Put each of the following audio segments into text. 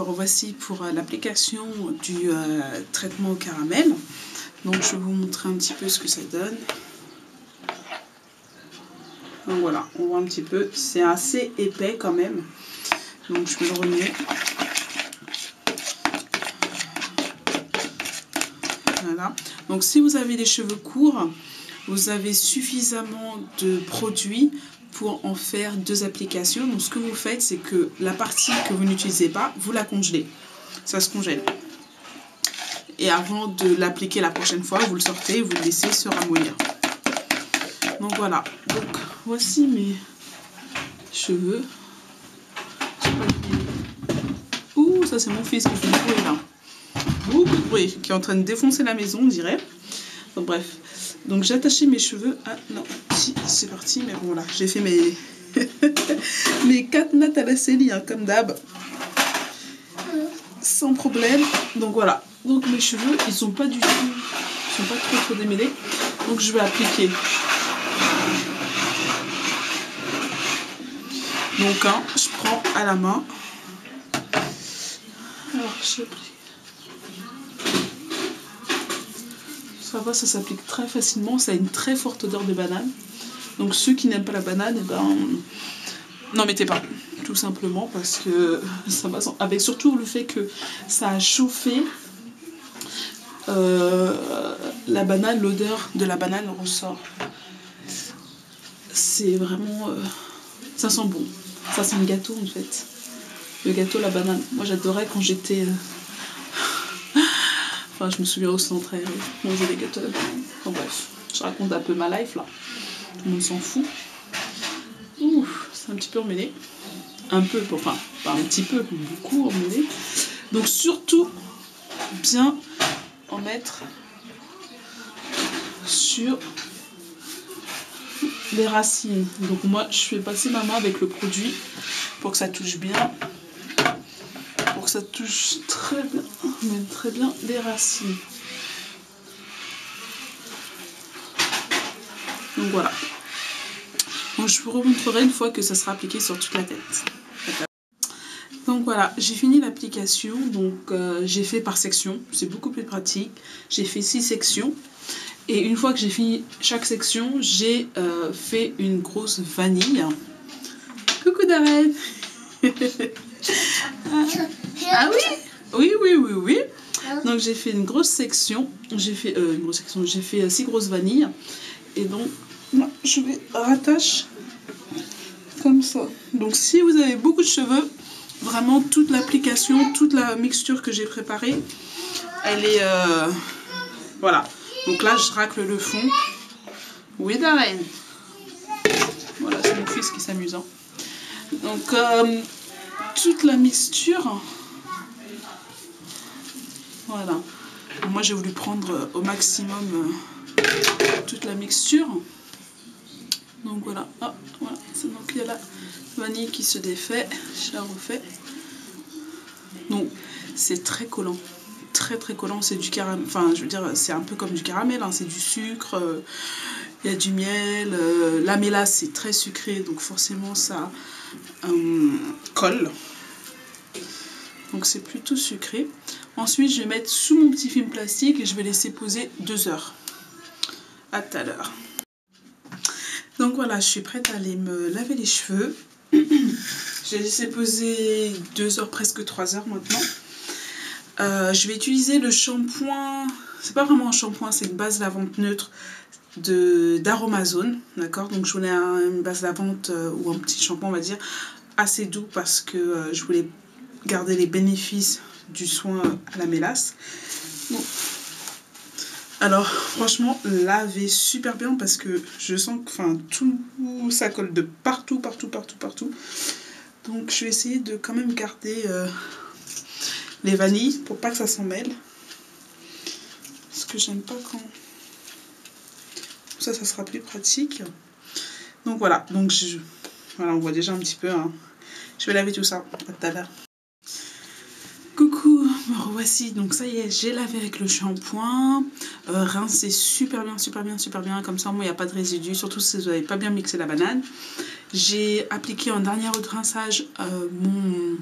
me revoici pour l'application du traitement au caramel. Donc je vais vous montrer un petit peu ce que ça donne. Donc voilà, on voit un petit peu, c'est assez épais quand même. Donc je vais le remuer. Voilà. Donc si vous avez les cheveux courts, vous avez suffisamment de produits pour en faire 2 applications. Donc ce que vous faites, c'est que la partie que vous n'utilisez pas, vous la congelez. Ça se congèle. Et avant de l'appliquer la prochaine fois, vous le sortez et vous le laissez se ramollir. Donc voilà. Donc voici mes cheveux. Ouh, ça c'est mon fils qui fait du bruit là. Beaucoup de bruit, qui est en train de défoncer la maison, on dirait. Enfin, bref. Donc j'ai attaché mes cheveux. Ah non, si, c'est parti, mais bon là, j'ai fait mes mes 4 nattes à la Célie, hein, comme d'hab. Sans problème. Donc voilà. Donc mes cheveux, ils sont pas du tout, ils sont pas trop démêlés. Donc je vais appliquer. Donc hein, je prends à la main. Alors j'applique. Ça va, ça s'applique très facilement. Ça a une très forte odeur de banane. Donc ceux qui n'aiment pas la banane, eh ben, n'en mettez pas. Tout simplement parce que ça va, avec surtout le fait que ça a chauffé la banane, l'odeur de la banane ressort. C'est vraiment... ça sent bon. Ça sent le gâteau en fait. Le gâteau, la banane. Moi j'adorais quand j'étais... Enfin, je me souviens au centre, manger des gâteaux à la banane. Enfin bref, je raconte un peu ma life là. Tout le monde s'en fout. Ouh, c'est un petit peu emmêlé. Un peu, enfin, pas un petit peu, beaucoup emmêlé. Donc surtout, bien en mettre sur les racines. Donc moi, je vais passer ma main avec le produit pour que ça touche bien. Pour que ça touche très bien, même très bien les racines. Donc voilà. Donc je vous remontrerai une fois que ça sera appliqué sur toute la tête. Donc voilà, j'ai fini l'application. Donc j'ai fait par section, c'est beaucoup plus pratique. J'ai fait 6 sections. Et une fois que j'ai fini chaque section, j'ai fait une grosse vanille. Coucou Darren. Ah oui, oui, oui, oui, oui. Donc j'ai fait une grosse section. J'ai fait j'ai fait 6 grosses vanilles. Et donc moi, je vais rattacher comme ça. Donc si vous avez beaucoup de cheveux, vraiment toute l'application, toute la mixture que j'ai préparée, elle est voilà. Donc là je racle le fond. Oui Darren. Voilà, c'est mon fils qui s'amuse. Hein. Donc toute la mixture. Voilà. Moi j'ai voulu prendre au maximum toute la mixture. Donc voilà. Ah, voilà. Donc il y a la vanille qui se défait. Je la refais. Donc c'est très collant. Très très collant. C'est du caramel. Enfin je veux dire c'est un peu comme du caramel. Hein. C'est du sucre. Il y a du miel. La mélasse c'est très sucré. Donc forcément ça colle. Donc c'est plutôt sucré. Ensuite je vais mettre sous mon petit film plastique et je vais laisser poser 2 heures. À tout à l'heure. Donc voilà, je suis prête à aller me laver les cheveux. J'ai laissé poser 2 heures, presque 3 heures maintenant. Je vais utiliser le shampoing. C'est pas vraiment un shampoing, c'est une base lavante neutre d'Aromazone. D'accord, donc je voulais une base lavante ou un petit shampoing, on va dire, assez doux parce que je voulais garder les bénéfices du soin à la mélasse. Bon. Alors franchement lavez super bien parce que je sens que tout ça colle de partout. Donc je vais essayer de quand même garder les vanilles pour pas que ça s'en mêle. Parce que j'aime pas quand ça sera plus pratique. Donc voilà, donc voilà, on voit déjà un petit peu. Hein. Je vais laver tout ça. À tout à l'heure. Coucou, me revoici. Donc ça y est, j'ai lavé avec le shampoing. Rincez super bien. Comme ça, moi, il n'y a pas de résidus. Surtout si vous n'avez pas bien mixé la banane. J'ai appliqué en dernier rinçage mon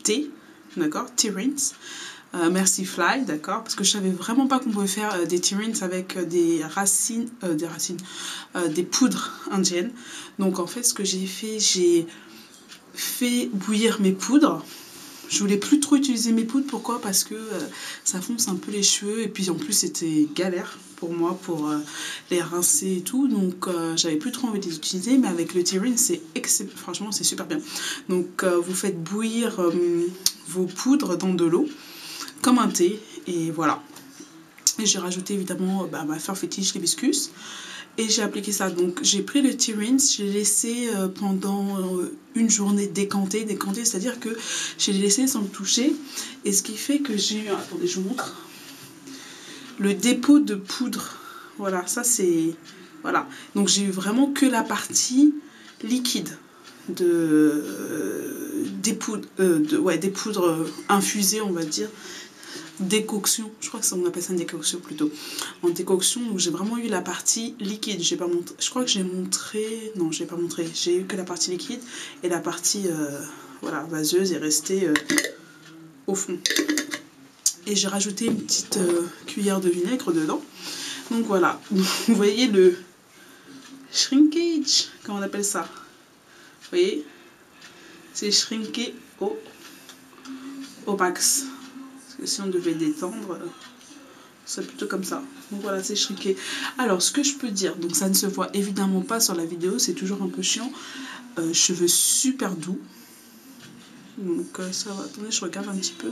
thé. d'accord, tea rinse. Merci Fly, d'accord, parce que je savais vraiment pas qu'on pouvait faire des tea rinse avec des poudres indiennes. Donc en fait, ce que j'ai fait bouillir mes poudres. Je voulais plus trop utiliser mes poudres, pourquoi? Parce que ça fonce un peu les cheveux, et puis en plus c'était galère pour moi pour les rincer et tout, donc j'avais plus trop envie de les utiliser, mais avec le tea rinse, franchement c'est super bien. Donc vous faites bouillir vos poudres dans de l'eau, comme un thé, et voilà. Et j'ai rajouté évidemment ma fleur fétiche, l'hibiscus. Et j'ai appliqué ça. Donc j'ai pris le tea rinse, j'ai laissé pendant une journée décanter, c'est-à-dire que j'ai laissé sans le toucher. Et ce qui fait que j'ai eu, attendez, je vous montre, le dépôt de poudre. Voilà, ça c'est, voilà. Donc j'ai eu vraiment que la partie liquide des poudres infusées, on va dire. Décoction, je crois que on appelle ça une décoction plutôt, en décoction, où j'ai vraiment eu la partie liquide. J'ai pas montré, je crois que j'ai montré, non j'ai pas montré, j'ai eu que la partie liquide, et la partie voilà, vaseuse est restée au fond. Et j'ai rajouté une petite cuillère de vinaigre dedans. Donc voilà, vous voyez le shrinkage, comment on appelle ça, vous voyez, c'est shrinké au max. Si on devait détendre, c'est plutôt comme ça. Donc voilà, c'est shrinké. Alors ce que je peux dire, donc ça ne se voit évidemment pas sur la vidéo, c'est toujours un peu chiant. Cheveux super doux. Donc ça va, attendez, je regarde un petit peu.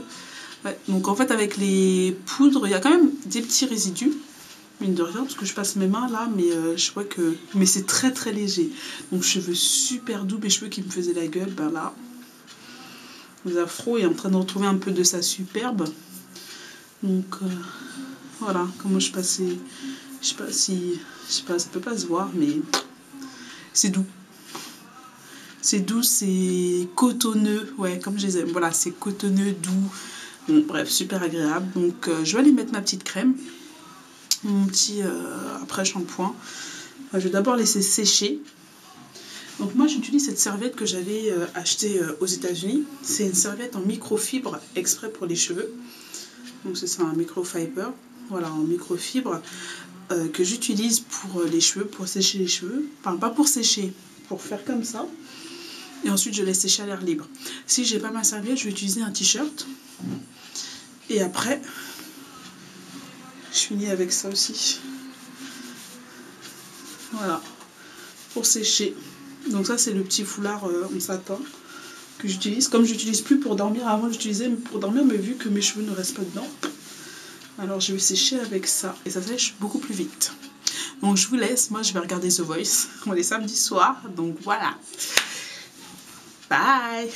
Ouais, donc en fait avec les poudres, il y a quand même des petits résidus, mine de rien, parce que je passe mes mains là, mais je vois que... Mais c'est très très léger. Donc cheveux super doux, mes cheveux qui me faisaient la gueule, ben là... Les afros est en train de retrouver un peu de sa superbe. Donc voilà comment je passais. Je sais pas si, je sais pas, ça peut pas se voir, mais c'est doux. C'est doux, c'est cotonneux, ouais, comme je disais. Voilà, c'est cotonneux, doux. Bon, bref, super agréable. Donc je vais aller mettre ma petite crème, mon petit après shampoing. Je vais d'abord laisser sécher. Donc moi j'utilise cette serviette que j'avais achetée aux États-Unis. C'est une serviette en microfibre exprès pour les cheveux. Donc c'est ça, un microfiber. Voilà, en microfibre que j'utilise pour les cheveux, pour sécher les cheveux. Enfin pas pour sécher, pour faire comme ça. Et ensuite je laisse sécher à l'air libre. Si j'ai pas ma serviette, je vais utiliser un t-shirt. Et après, je finis avec ça aussi. Voilà, pour sécher. Donc ça c'est le petit foulard en satin que j'utilise. Comme j'utilise plus pour dormir, avant j'utilisais pour dormir, mais vu que mes cheveux ne restent pas dedans, alors je vais sécher avec ça. Et ça sèche beaucoup plus vite. Donc je vous laisse, moi je vais regarder The Voice. On est samedi soir, donc voilà. Bye.